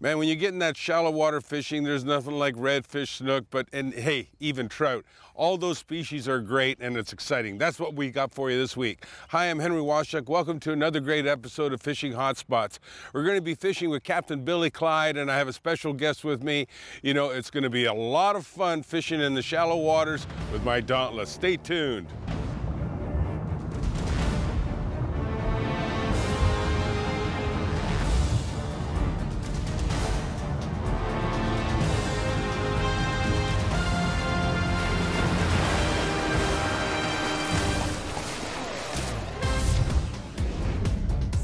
Man, when you get in that shallow water fishing, there's nothing like redfish, snook, and hey, even trout. All those species are great and it's exciting. That's what we got for you this week. Hi, I'm Henry Washuk. Welcome to another great episode of Fishing Hotspots. We're going to be fishing with Captain Billy Clyde, and I have a special guest with me. You know, it's going to be a lot of fun fishing in the shallow waters with my Dauntless. Stay tuned.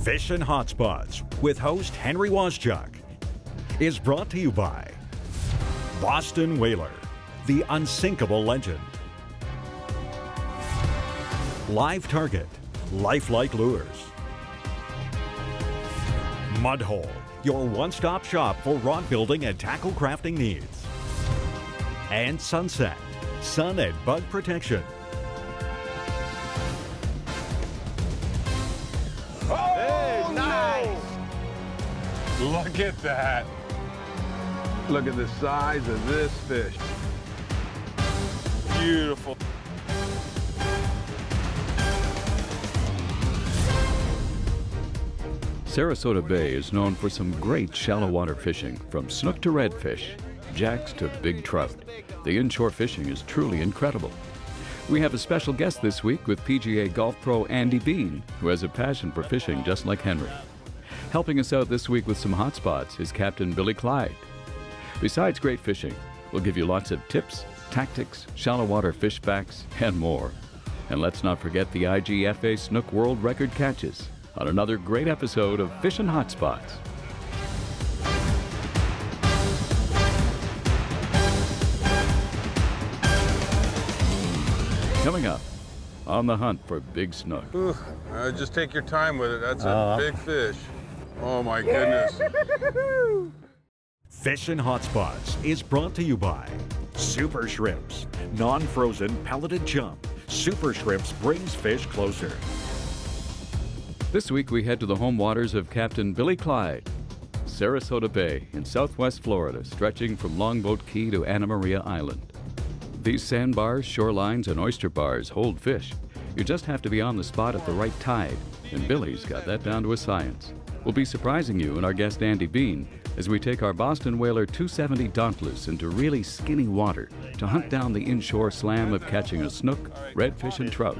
Fishing Hotspots with host Henry Washuk is brought to you by Boston Whaler, the unsinkable legend. Live Target, lifelike lures. Mudhole, your one-stop shop for rod building and tackle crafting needs. And Sunset, sun and bug protection. Look at that. Look at the size of this fish. Beautiful. Sarasota Bay is known for some great shallow water fishing, from snook to redfish, jacks to big trout. The inshore fishing is truly incredible. We have a special guest this week with PGA golf pro Andy Bean, who has a passion for fishing just like Henry. Helping us out this week with some hot spots is Captain Billy Clyde. Besides great fishing, we'll give you lots of tips, tactics, shallow water fish facts, and more. And let's not forget the IGFA Snook World Record catches on another great episode of Fishing Hotspots. Coming up, on the hunt for big snook. Just take your time with it. That's a big fish. Oh my goodness. Fishing Hotspots is brought to you by Super Shrimps, non-frozen pelleted jump. Super Shrimps brings fish closer. This week we head to the home waters of Captain Billy Clyde, Sarasota Bay in southwest Florida, stretching from Longboat Key to Anna Maria Island. These sandbars, shorelines, and oyster bars hold fish. You just have to be on the spot at the right tide, and Billy's got that down to a science. We'll be surprising you and our guest Andy Bean as we take our Boston Whaler 270 Dauntless into really skinny water to hunt down the inshore slam of catching a snook, redfish, and trout.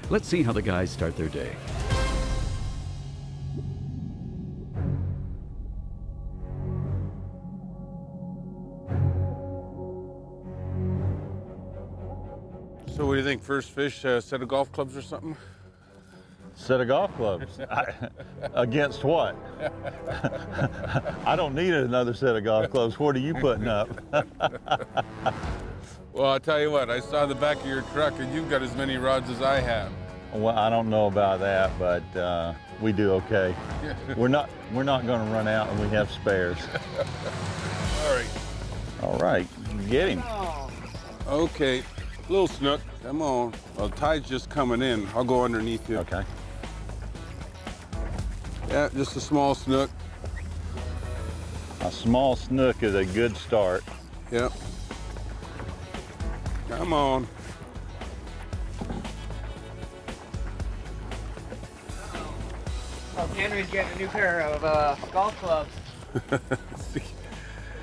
Let's see how the guys start their day. So what do you think, first fish, set of golf clubs or something? Set of golf clubs? Against what? I don't need another set of golf clubs. What are you putting up? Well, I'll tell you what, I saw the back of your truck and you've got as many rods as I have. Well, I don't know about that, but we do okay. We're not going to run out, and we have spares. All right. All right, get him. Okay, little snook, come on. Well, the tide's just coming in. I'll go underneath you. Okay. Yeah, just a small snook. A small snook is a good start. Yep. Come on. Oh, Henry's getting a new pair of golf clubs.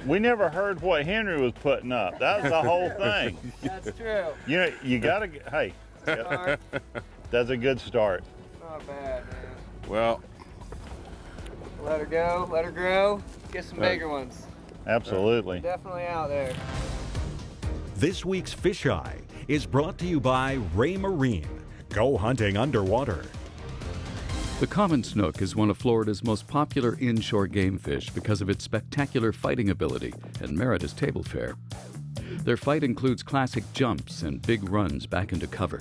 We never heard what Henry was putting up. That was the whole thing. That's true. You know, you gotta, hey, that's a good start. Not bad, man. Well, let her go, let her grow, get some bigger ones. Absolutely. Definitely out there. This week's Fish Eye is brought to you by Ray Marine. Go hunting underwater. The common snook is one of Florida's most popular inshore game fish because of its spectacular fighting ability and merit as table fare. Their fight includes classic jumps and big runs back into cover.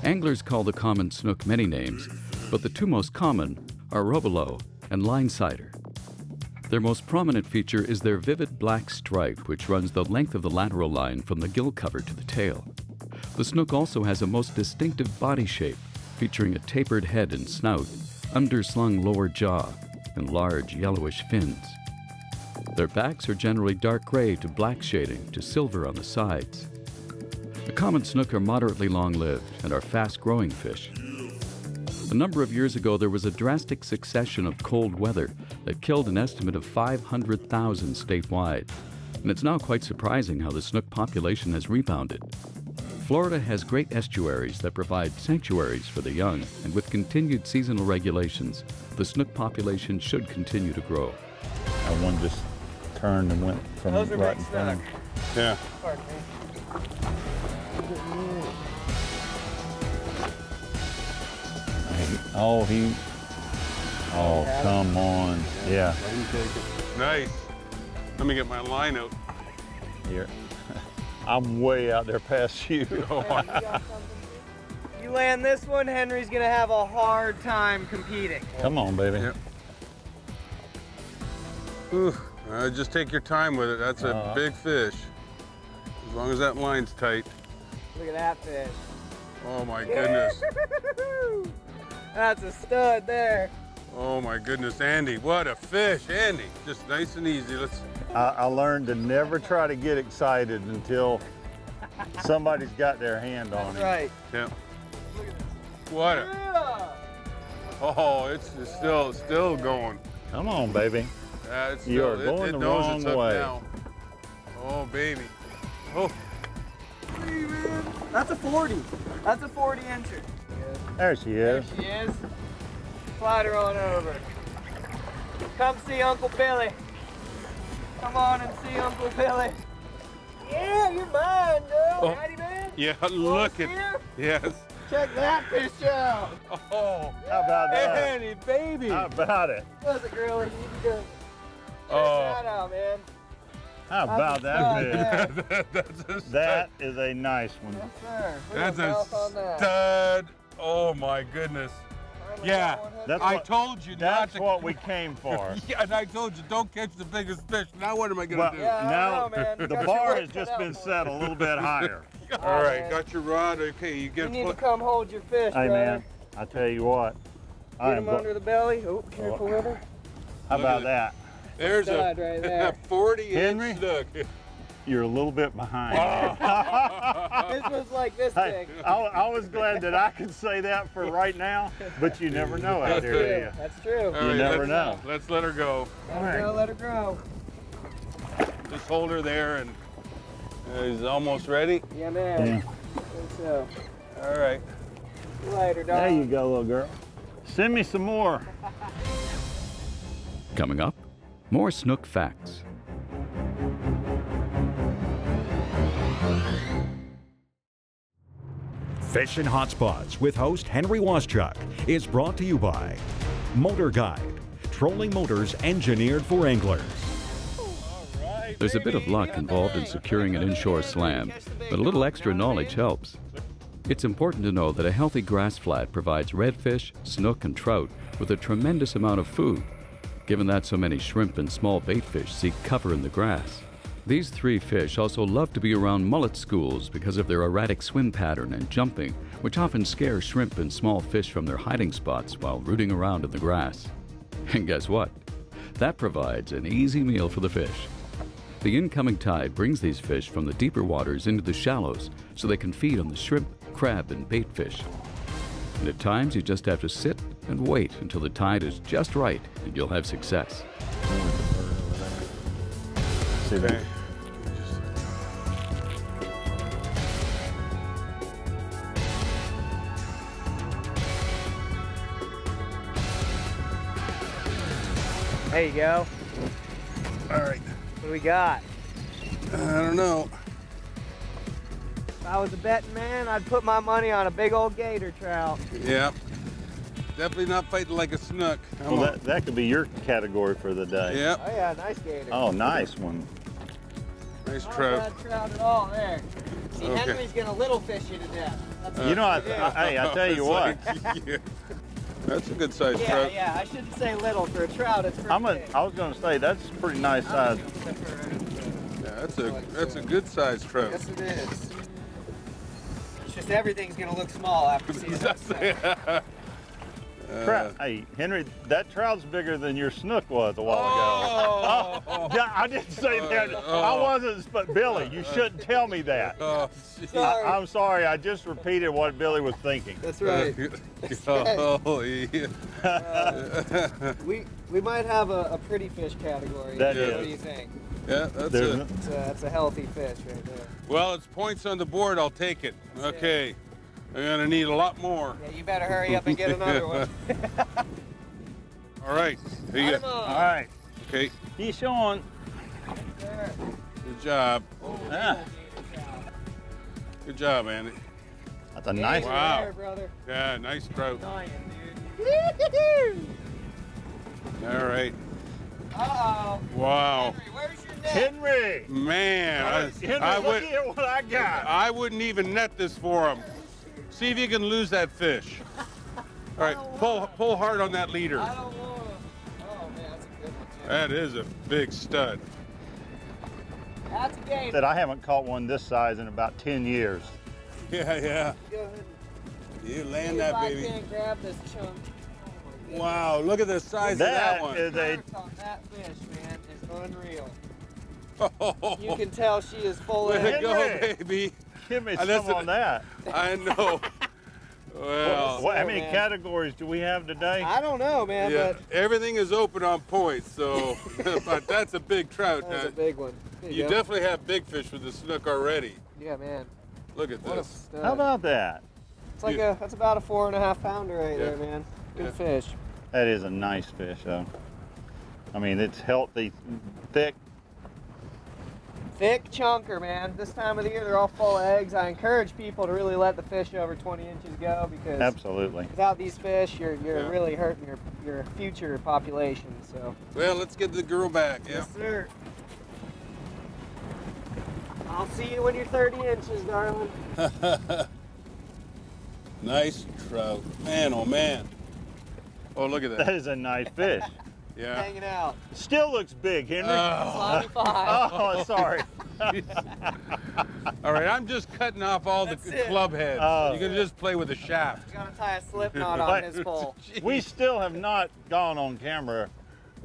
Anglers call the common snook many names, but the two most common are robalo and linesider. Their most prominent feature is their vivid black stripe, which runs the length of the lateral line from the gill cover to the tail. The snook also has a most distinctive body shape, featuring a tapered head and snout, underslung lower jaw, and large yellowish fins. Their backs are generally dark gray to black shading to silver on the sides. The common snook are moderately long-lived and are fast-growing fish. A number of years ago, there was a drastic succession of cold weather that killed an estimate of 500,000 statewide. And it's now quite surprising how the snook population has rebounded. Florida has great estuaries that provide sanctuaries for the young, and with continued seasonal regulations, the snook population should continue to grow. That one just turned and went from Those are right big in front of snook. him. Yeah. Pardon me. Oh, come on. Yeah. Let him take it. Nice. Let me get my line out. Here. I'm way out there past you. You land this one, Henry's gonna have a hard time competing. Come on, baby. Yep. Ooh, just take your time with it. That's a big fish. As long as that line's tight. Look at that fish. Oh my goodness. That's a stud there. Oh my goodness, Andy, what a fish, Andy. Just nice and easy. Let's. I learned to never try to get excited until somebody's got their hand on That's it. right. Yeah. What a. Yeah. Oh, it's still going. Come on, baby. It's You are still, going it the knows wrong it's up way. now. Oh baby. Oh. That's a 40. That's a 40 incher. There she There is. she is. Slide her on over. Come see Uncle Billy. Come on and see Uncle Billy. Yeah, you're mine, girl. Oh. Howdy, man. Yeah, Wanna look see at. her? Yes. Check that fish out. Oh. How about that? Andy, baby. How about it? What's it, girlie? You can go. Check Oh. that out, man. How about that fish? That's a stud. That is a nice one. Yes, sir. Look That's at a mouth on that. stud. Oh my goodness. Finally Yeah, got one hooked. That's I what- told you not That's to. what we came for. Yeah, and I told you don't catch the biggest fish. Now what am I gonna Well, do? Yeah, I now don't know, man. You the got bar your has work just cut been out for set a little bit higher. All right, man. got your rod. Okay, you You get. need to come hold your fish, Hey, brother. man, I tell you what. Get him under the belly. Oh, careful with her. How Look about at that? There's a Stud right there. 40-inch Henry? snook. You're a little bit behind. This was like this Hey, big. I was glad that I could say that for right now, but you never know out there, do you? That's true. All You never let's- know. Let's let her go. Let her go, let her grow. Just hold her there, and he's almost ready. Yeah, man. Yeah. I think so. All right. See you later, dog. There you go, little girl. Send me some more. Coming up, more snook facts. Fishing Hotspots with host Henry Waschuk is brought to you by MotorGuide, trolling motors engineered for anglers. There's a bit of luck involved in securing an inshore slam, but a little extra knowledge helps. It's important to know that a healthy grass flat provides redfish, snook, and trout with a tremendous amount of food, given that so many shrimp and small baitfish seek cover in the grass. These three fish also love to be around mullet schools because of their erratic swim pattern and jumping, which often scare shrimp and small fish from their hiding spots while rooting around in the grass. And guess what? That provides an easy meal for the fish. The incoming tide brings these fish from the deeper waters into the shallows so they can feed on the shrimp, crab, and baitfish. And at times you just have to sit and wait until the tide is just right and you'll have success. See that? Okay. There you go. All right. What do we got? I don't know. If I was a betting man, I'd put my money on a big old gator trout. Yeah. Definitely not fighting like a snook. Come Well, on. that could be your category for the day. Yep. Oh yeah, nice gator. Oh, nice one. Nice Not a trout. bad trout at all there. See, Okay. Henry's gonna little fish you to death. That's what You know, he do. hey, I tell you It's what. like- yeah. That's a good sized Yeah, trout. yeah, I shouldn't say little. For a trout, it's pretty big. I was going to say that's a pretty nice size. Yeah, that's a good sized trout. Yes, it is. It's just everything's gonna look small after seeing that. Hey, Henry, that trout's bigger than your snook was a while ago. Oh, I didn't say that. I wasn't, but Billy, you shouldn't tell me that. Sorry. I'm sorry, I just repeated what Billy was thinking. That's right. Oh, yeah. We might have a pretty fish category. That What is. do you think? Yeah, that's it. That's a healthy fish right there. Well, it's points on the board. I'll take it. Okay. I'm going to need a lot more. Yeah, you better hurry up and get another one. All right. Here you Come go. on. All right, Okay. he's on. There. Good job. Ah, Good job, Andy. that's a nice. Wow. There, brother. Yeah, nice trout. Dying, dude. All right. Uh-oh. Wow. Henry, where's your net? Henry. Man, Henry, I look would. at what I got. I wouldn't even net this for him. See if you can lose that fish. All right, pull hard on that leader. I don't want to. Oh, man, that's a good one, too. That is a big stud. That's a game. That I haven't caught one this size in about 10 years. Yeah, yeah. Go ahead. You See land if that I baby. can't grab this chunk. Oh, my goodness. Wow, look at the size of that one. Is a. The mark on that fish, man, is unreal. You can tell she is full of Way to go, Henry. baby. Give me And some that's on that. I know. Well, How many man. categories do we have today? I don't know, man, yeah, but everything is open on points, so but that's a big trout. that's a big one. There You go. definitely have big fish with the snook already. Yeah, man. Look at What a this. stud. How about that? It's like that's about a 4.5 pounder right Yeah. there, man. Good Yeah. fish. That is a nice fish, though. I mean, it's healthy, thick. Thick chunker, man. This time of the year, they're all full of eggs. I encourage people to really let the fish over 20 inches go because Absolutely. without these fish, you're Yeah. really hurting your future population. So. Well, let's get the girl back. Yeah. Yes, sir. I'll see you when you're 30 inches, darling. Nice trout. Man, oh man. Oh, look at That that. is a nice fish. Yeah. Hanging out. Still looks big, Henry. Slimy 5. Oh, sorry. All right, I'm just cutting off all That's the it. club heads. Oh. You can just play with the shaft. You gotta tie a slip knot on his pole. We still have not gone on camera.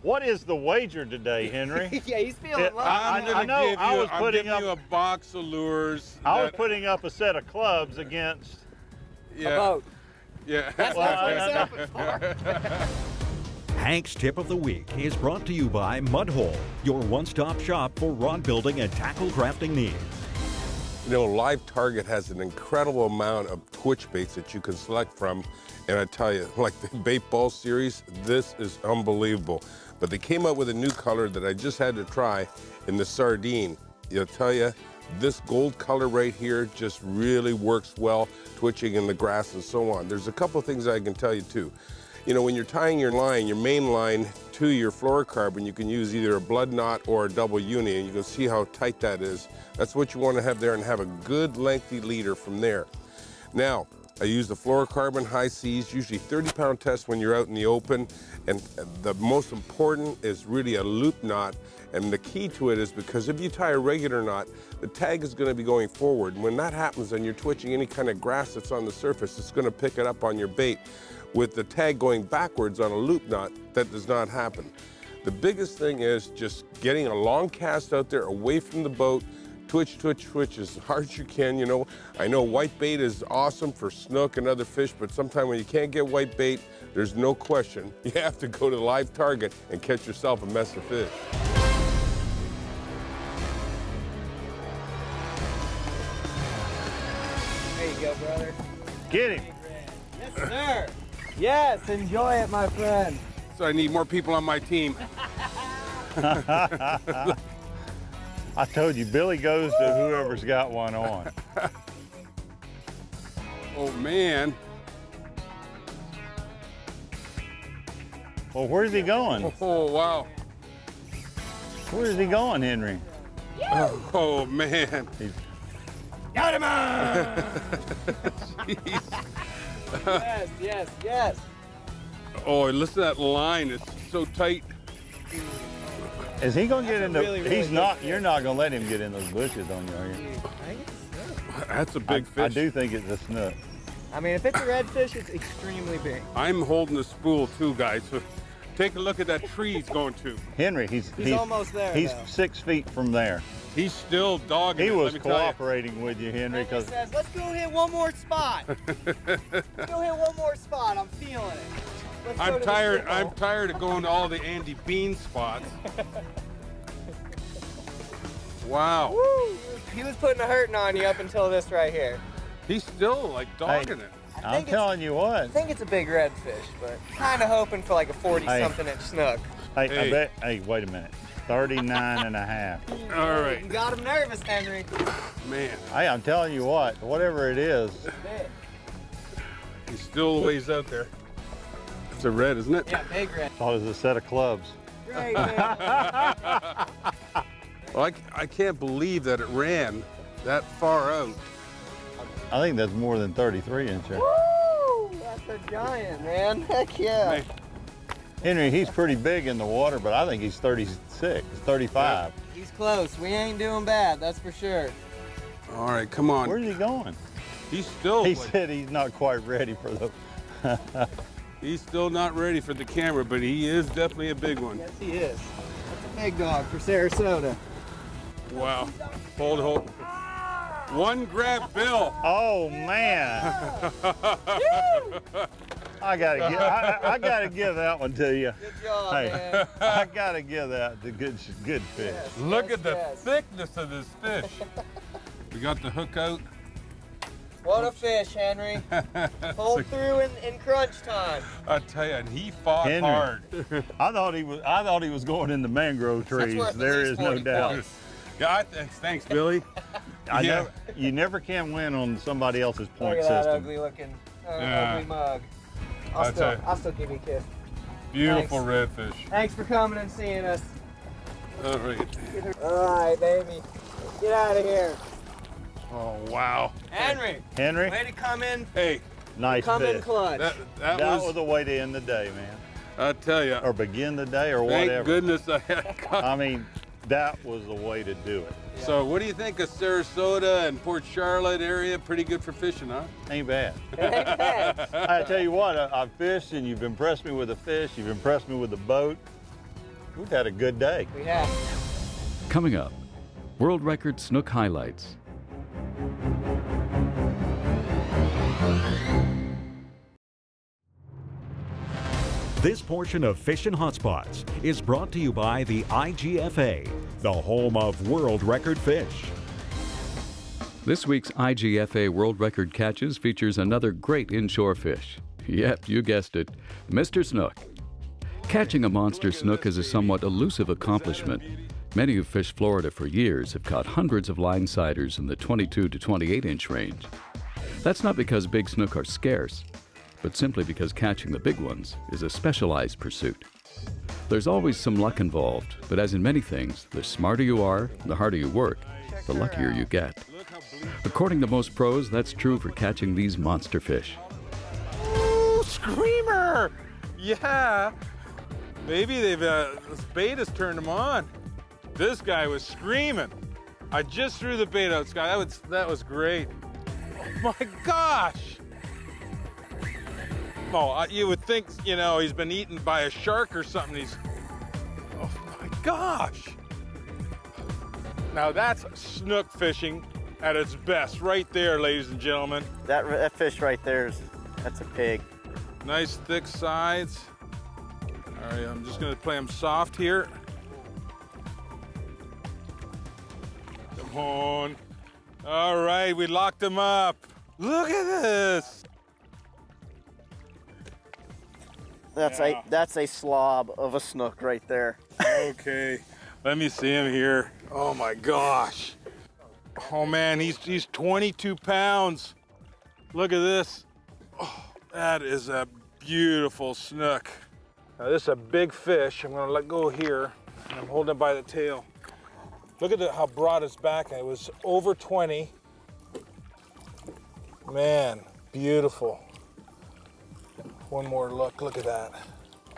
What is the wager today, Henry? Yeah, he's feeling Yeah, lucky. I'm I gonna know, give I you. was I'm putting giving you a up- box of lures. I was that- putting up a set of clubs against. Yeah. A boat. Yeah. That's what it's I- open for. Hank's Tip of the Week is brought to you by Mudhole, your one-stop shop for rod building and tackle crafting needs. You know, Live Target has an incredible amount of twitch baits that you can select from. And I tell you, like the bait ball series, this is unbelievable. But they came up with a new color that I just had to try in the sardine. I'll tell you, this gold color right here just really works well, twitching in the grass and so on. There's a couple things I can tell you too. You know, when you're tying your line, your main line to your fluorocarbon, you can use either a blood knot or a double uni, and you can see how tight that is. That's what you want to have there and have a good lengthy leader from there. Now, I use the fluorocarbon high C's, usually 30-pound test when you're out in the open, and the most important is really a loop knot, and the key to it is because if you tie a regular knot, the tag is going to be going forward, and when that happens and you're twitching any kind of grass that's on the surface, it's going to pick it up on your bait. With the tag going backwards on a loop knot, that does not happen. The biggest thing is just getting a long cast out there away from the boat, twitch, twitch, twitch as hard as you can, you know. I know white bait is awesome for snook and other fish, but sometimes when you can't get white bait, there's no question. You have to go to Live Target and catch yourself a mess of fish. There you go, brother. Get him. Yes, sir. Yes, enjoy it, my friend. So I need more people on my team. I told you, Billy goes to whoever's got one on. Oh man. Well, where's he going? Oh wow. Where is he going, Henry? Oh man. Got him on! Yes, yes, yes. Oh, listen to that line. It's so tight. Is he going to get in the? really, really He's good not. fish. You're not going to let him get in those bushes on you, are you? That's a big fish. I do think it's a snook. I mean, if it's a redfish, it's extremely big. I'm holding the spool too, guys. So Take a look at that tree he's going to. Henry, he's almost there. He's though. 6 feet from there. He's still dogging He it, was let me tell you. cooperating with you, Henry, Henry because says, let's go hit one more spot. Let's go hit one more spot. I'm feeling it. Let's go I'm to the tired. circle. I'm tired of going to all the Andy Bean spots. Wow. Woo! He was putting a hurting on you up until this right here. He's still like dogging it. I'm telling you what. I think it's a big redfish, but kind of hoping for like a 40-something inch snook. Hey, Hey. I bet. Hey, wait a minute. 39 and a half. All right, You got him nervous, Henry. man. Hey, I'm telling you what. Whatever it is, Big. He's still a ways out there. It's a red, isn't it? Yeah, big red. thought it was a set of clubs. Great, man. Well, I can't believe that it ran that far out. I think that's more than 33 inches. Woo! That's a giant, man. Heck yeah. Man, Henry, he's pretty big in the water, but I think he's 36, 35. He's close. We ain't doing bad, that's for sure. all right, come on. Where's he going? He's still. He like- said he's not quite ready for the. He's still not ready for the camera, but he is definitely a big one. Yes, he is. That's a big dog for Sarasota. Wow. Hold. One grab, Bill. Oh man! I gotta give that one to you. Good job, Hey, man. I gotta give that to good fish. Yes, Look yes, at the yes. thickness of this fish. We got the hook out. What a fish, Henry. Pulled through in crunch time. I tell you, and he fought Henry. hard. I thought he was going in the mangrove trees. worth at There least is no 40 doubt. points. Yeah, thanks, Billy. Yeah. You never can win on somebody else's Look point at that system. ugly looking, Yeah. ugly mug. I tell you. I'll still give you a kiss. Beautiful Thanks. redfish. Thanks for coming and seeing us. All right. All right, baby. Get out of here. Oh, wow. Henry, Henry, way to come in. Hey, nice Come in fish. clutch. that That was was, a way to end the day, man. I tell you, Or begin the day, or thank whatever. goodness I had I mean, that was the way to do it. So what do you think of Sarasota and Port Charlotte area? Pretty good for fishing, huh? Ain't bad. Ain't bad. I tell you what, I've fished and you've impressed me with the fish, you've impressed me with the boat. We've had a good day. We have. Coming up, world record snook highlights. This portion of Fishin' Hotspots is brought to you by the IGFA, the home of world record fish. This week's IGFA World Record Catches features another great inshore fish. Yep, you guessed it, Mr. Snook. Catching a monster snook is a somewhat elusive accomplishment. Many who've fished Florida for years have caught hundreds of linesiders in the 22 to 28 inch range. That's not because big snook are scarce, but simply because catching the big ones is a specialized pursuit. There's always some luck involved, but as in many things, the smarter you are, the harder you work, the luckier you get. According to most pros, that's true for catching these monster fish. Ooh, screamer! Yeah. Maybe this bait has turned him on. This guy was screaming. I just threw the bait out, Scott. That was great. My gosh! Oh, you would think, he's been eaten by a shark or something. Oh my gosh! Now that's snook fishing at its best, right there, ladies and gentlemen. That fish right there that's a pig. Nice thick sides. All right, I'm just gonna play them soft here. Come on. All right, we locked them up. Look at this. That's a slob of a snook right there. Okay, let me see him here. Oh my gosh. Oh man, he's 22 pounds. Look at this. Oh, that is a beautiful snook. Now this is a big fish. I'm gonna let go here. I'm holding it by the tail. Look at how broad its back is. It was over 20. Man, beautiful. One more look at that.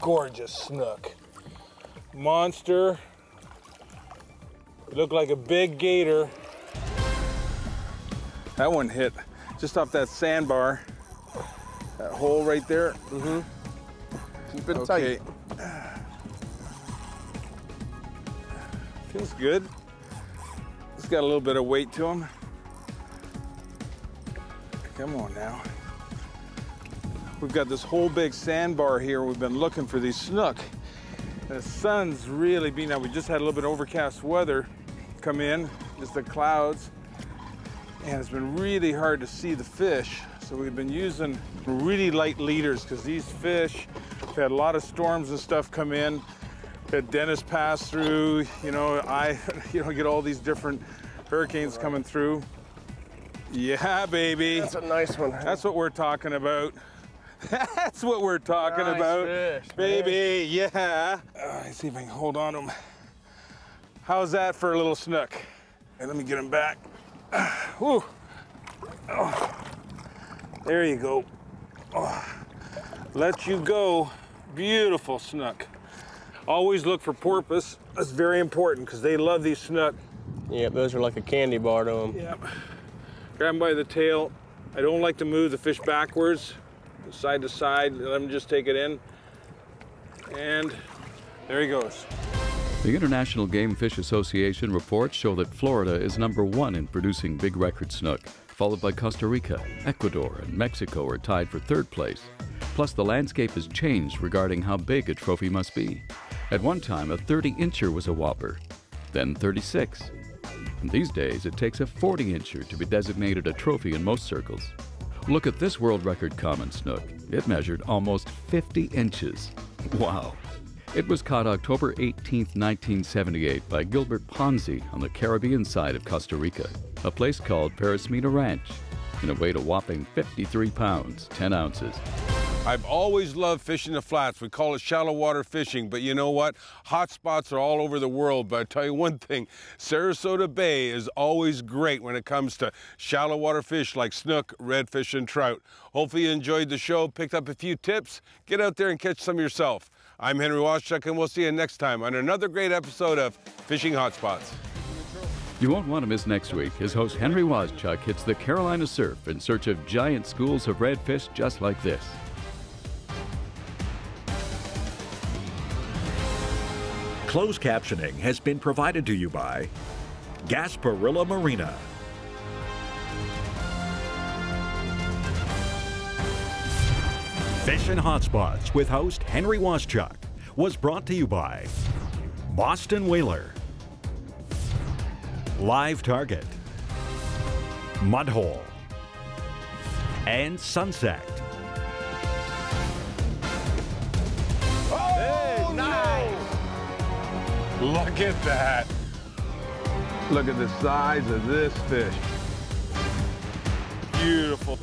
Gorgeous snook. Monster. Looked like a big gator. That one hit just off that sandbar. That hole right there. Keep it Okay. tight. Seems good. It's got a little bit of weight to him. Come on now. We've got this whole big sandbar here. We've been looking for these snook. The sun's really been out. We just had a little bit of overcast weather come in, just the clouds, and it's been really hard to see the fish. So we've been using really light leaders because these fish, we've had a lot of storms and stuff come in. Had Dennis pass through, you know, get all these different hurricanes coming through. Yeah, baby. That's a nice one. That's what we're talking about. That's what we're talking about. Fish, baby, yeah. Let's see if I can hold on to him. How's that for a little snook? Hey, let me get him back. Whew. Oh. There you go. Oh. Let you go. Beautiful snook. Always look for porpoise. That's very important because they love these snook. Yep, those are like a candy bar to them. Yep. Grab him by the tail. I don't like to move the fish backwards, side to side. Let him just take it in. And there he goes. The International Game Fish Association reports show that Florida is #1 in producing big record snook, followed by Costa Rica. Ecuador and Mexico are tied for 3rd place. Plus, the landscape has changed regarding how big a trophy must be. At one time, a 30-incher was a whopper, then 36. And these days, it takes a 40-incher to be designated a trophy in most circles. Look at this world record common snook. It measured almost 50 inches. Wow. It was caught October 18, 1978 by Gilbert Ponzi on the Caribbean side of Costa Rica, a place called Parismita Ranch, and it weighed a whopping 53 pounds, 10 ounces. I've always loved fishing the flats. We call it shallow water fishing, but you know what? Hot spots are all over the world, but I tell you one thing, Sarasota Bay is always great when it comes to shallow water fish like snook, redfish, and trout. Hopefully you enjoyed the show, picked up a few tips. Get out there and catch some yourself. I'm Henry Waschuk, and we'll see you next time on another great episode of Fishing Hotspots. You won't want to miss next week as host Henry Waschuk hits the Carolina surf in search of giant schools of redfish just like this. Closed captioning has been provided to you by Gasparilla Marina. Fishing Hotspots with host Henry Waschuk was brought to you by Boston Whaler, Live Target, Mudhole, and Sunset. Oh, nice! Look at that. Look at the size of this fish. Beautiful.